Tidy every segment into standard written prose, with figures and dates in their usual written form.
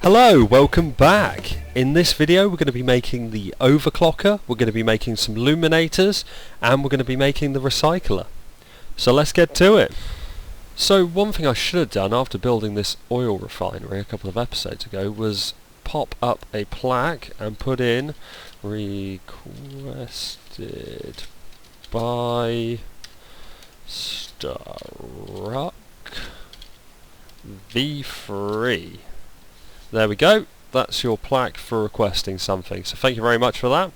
Hello, welcome back. In this video we're going to be making the overclocker, we're going to be making some luminators, and we're going to be making the recycler. So let's get to it. So one thing I should have done after building this oil refinery a couple of episodes ago was pop up a plaque and put in requested by Struck V3. There we go, that's your plaque for requesting something, so thank you very much for that.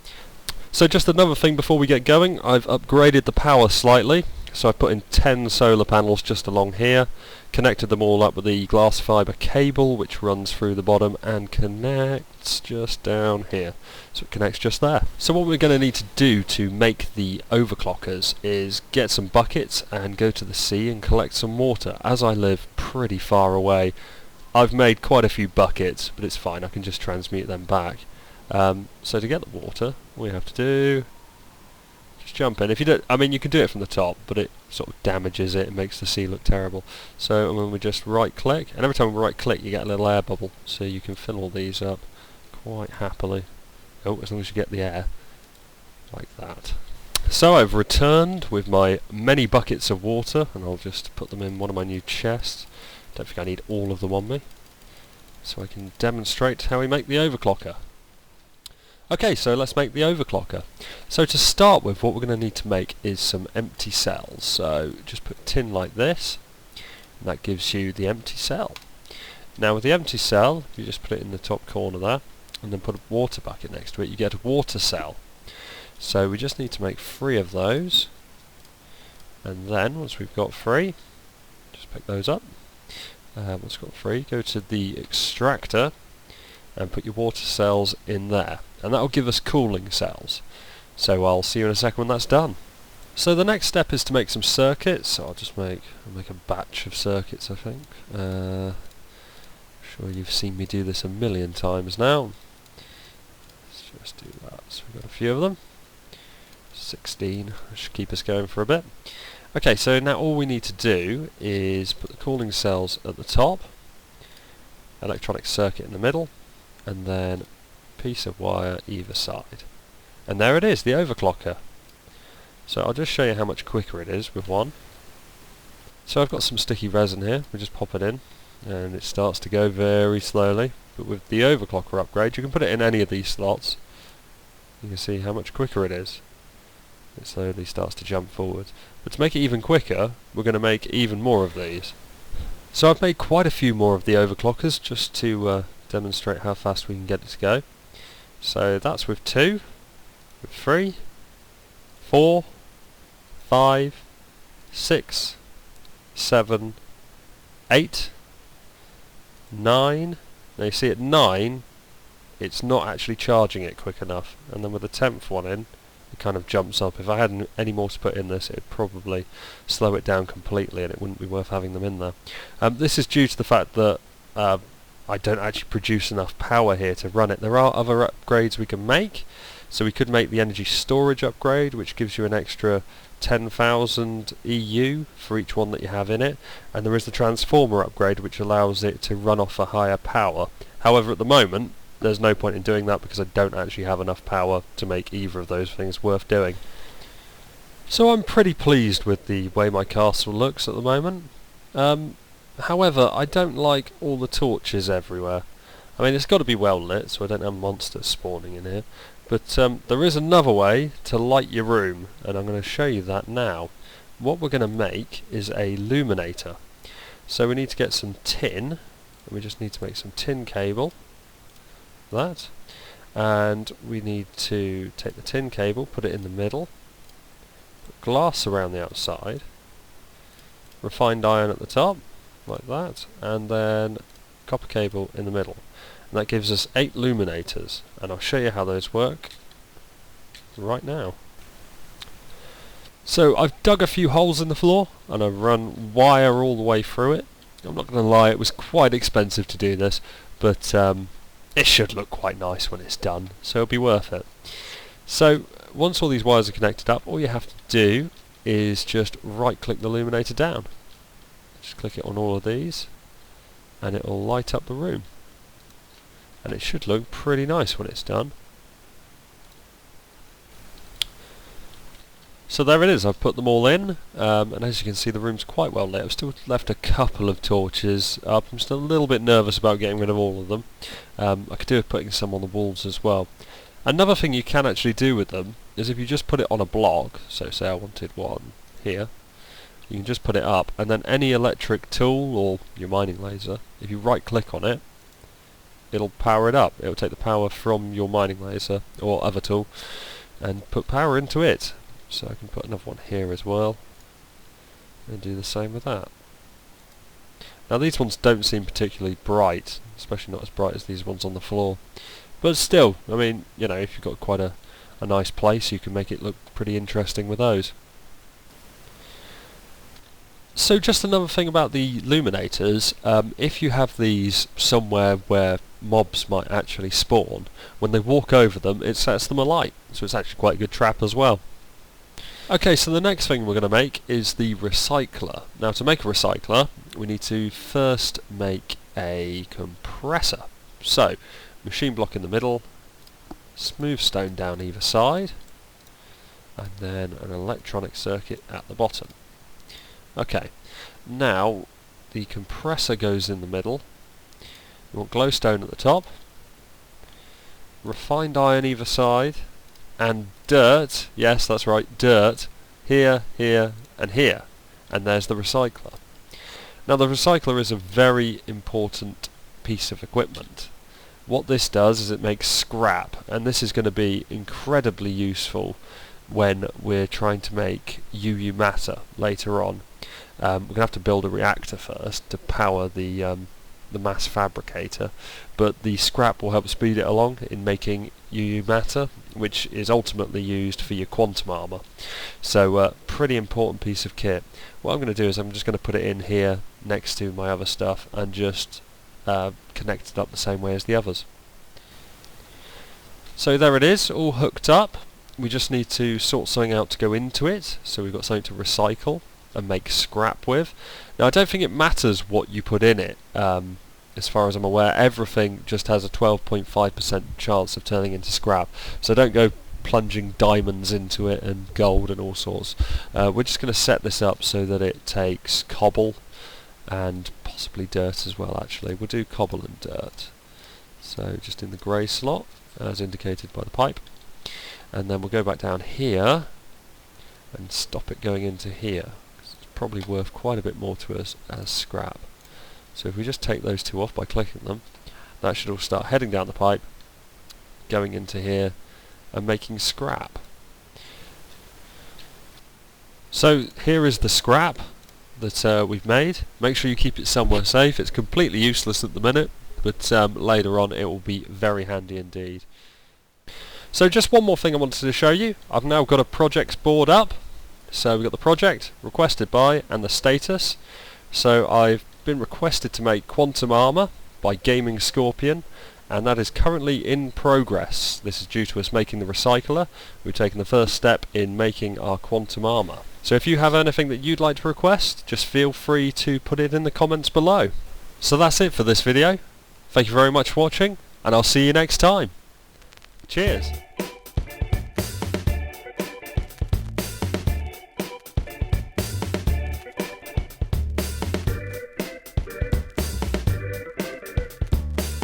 So just another thing before we get going, I've upgraded the power slightly, so I've put in 10 solar panels just along here, connected them all up with the glass fibre cable which runs through the bottom and connects just down here, so it connects just there. So what we're going to need to do to make the overclockers is get some buckets and go to the sea and collect some water. As I live pretty far away, I've made quite a few buckets, but it's fine, I can just transmute them back. So to get the water, all you have to do, just jump in. If you don't, I mean you can do it from the top, but it sort of damages it, it makes the sea look terrible. So when we just right click, and every time we right click you get a little air bubble, so you can fill all these up quite happily. Oh, as long as you get the air, like that. So I've returned with my many buckets of water, and I'll just put them in one of my new chests. Don't think I need all of them on me, so I can demonstrate how we make the overclocker. Okay, so let's make the overclocker. So to start with, what we're going to need to make is some empty cells. So just put tin like this, and that gives you the empty cell. Now with the empty cell, you just put it in the top corner there, and then put a water bucket next to it, you get a water cell. So we just need to make 3 of those, and then once we've got 3, just pick those up. Once we've got 3, go to the extractor and put your water cells in there, and that will give us cooling cells. So I'll see you in a second when that's done. So the next step is to make some circuits. So I'll just make a batch of circuits, I think. I'm sure you've seen me do this a million times now. Let's just do that. So we've got a few of them. 16, that should keep us going for a bit. Okay, so now all we need to do is put the cooling cells at the top, electronic circuit in the middle, and then a piece of wire either side. And there it is, the overclocker. So I'll just show you how much quicker it is with one. So I've got some sticky resin here, we just pop it in, and it starts to go very slowly. But with the overclocker upgrade, you can put it in any of these slots. You can see how much quicker it is. It slowly starts to jump forward. But to make it even quicker, we're going to make even more of these. So I've made quite a few more of the overclockers just to demonstrate how fast we can get it to go. So that's with 2, with 3, 4, 5, 6, 7, 8, 9. Now you see at 9, it's not actually charging it quick enough. And then with the 10th one in, it kind of jumps up. If I had any more to put in this, it would probably slow it down completely and it wouldn't be worth having them in there. This is due to the fact that I don't actually produce enough power here to run it. There are other upgrades we can make. So we could make the energy storage upgrade, which gives you an extra 10,000 EU for each one that you have in it. And there is the transformer upgrade, which allows it to run off a higher power. However, at the moment, there's no point in doing that because I don't actually have enough power to make either of those things worth doing. So I'm pretty pleased with the way my castle looks at the moment. However, I don't like all the torches everywhere. I mean, it's got to be well lit so I don't have monsters spawning in here. But there is another way to light your room, and I'm going to show you that now. What we're going to make is a luminator. So we need to get some tin, and we just need to make some tin cable. That, and we need to take the tin cable, put it in the middle, put glass around the outside, refined iron at the top, like that, and then copper cable in the middle. And that gives us 8 luminators, and I'll show you how those work right now. So I've dug a few holes in the floor, and I've run wire all the way through it. I'm not going to lie, it was quite expensive to do this, but it should look quite nice when it's done, so it'll be worth it. So once all these wires are connected up, all you have to do is just right click the illuminator down. Just click it on all of these and it will light up the room. and it should look pretty nice when it's done. So there it is, I've put them all in, and as you can see the room's quite well lit. I've still left a couple of torches up. I'm still a little bit nervous about getting rid of all of them. I could do with putting some on the walls as well. Another thing you can actually do with them is if you just put it on a block, so say I wanted one here, you can just put it up, and then any electric tool or your mining laser, if you right click on it, it'll power it up. It'll take the power from your mining laser or other tool and put power into it. So I can put another one here as well and do the same with that. Now these ones don't seem particularly bright, especially not as bright as these ones on the floor, but still, I mean, you know, if you've got quite a nice place, you can make it look pretty interesting with those. So just another thing about the Luminators, if you have these somewhere where mobs might actually spawn, when they walk over them it sets them alight, so it's actually quite a good trap as well. Okay, so the next thing we're going to make is the recycler. Now to make a recycler we need to first make a compressor. So, machine block in the middle, smooth stone down either side, and then an electronic circuit at the bottom. Okay, now the compressor goes in the middle, you want glowstone at the top, refined iron either side, and dirt, yes that's right, dirt, here, here and here, and there's the recycler. Now the recycler is a very important piece of equipment. What this does is it makes scrap, and this is going to be incredibly useful when we're trying to make UU matter later on. We're going to have to build a reactor first to power the mass fabricator, but the scrap will help speed it along in making UU matter, which is ultimately used for your quantum armor. So pretty important piece of kit. What I'm going to do is I'm just going to put it in here next to my other stuff and just connect it up the same way as the others. So there it is, all hooked up. We just need to sort something out to go into it, so we've got something to recycle and make scrap with. Now I don't think it matters what you put in it. As far as I'm aware, everything just has a 12.5% chance of turning into scrap, so don't go plunging diamonds into it and gold and all sorts. We're just going to set this up so that it takes cobble and possibly dirt as well. Actually, we'll do cobble and dirt, so just in the grey slot as indicated by the pipe, and then we'll go back down here and stop it going into here. It's probably worth quite a bit more to us as scrap. So if we just take those two off by clicking them, that should all start heading down the pipe, going into here and making scrap. So here is the scrap that we've made. Make sure you keep it somewhere safe. It's completely useless at the minute, but later on it will be very handy indeed. So just one more thing I wanted to show you. I've now got a projects board up. So we've got the project, requested by, and the status. So I've been requested to make quantum armor by Gaming Scorpion, and that is currently in progress. This is due to us making the recycler. We've taken the first step in making our quantum armor. So if you have anything that you'd like to request, just feel free to put it in the comments below. So that's it for this video. Thank you very much for watching, and I'll see you next time. Cheers!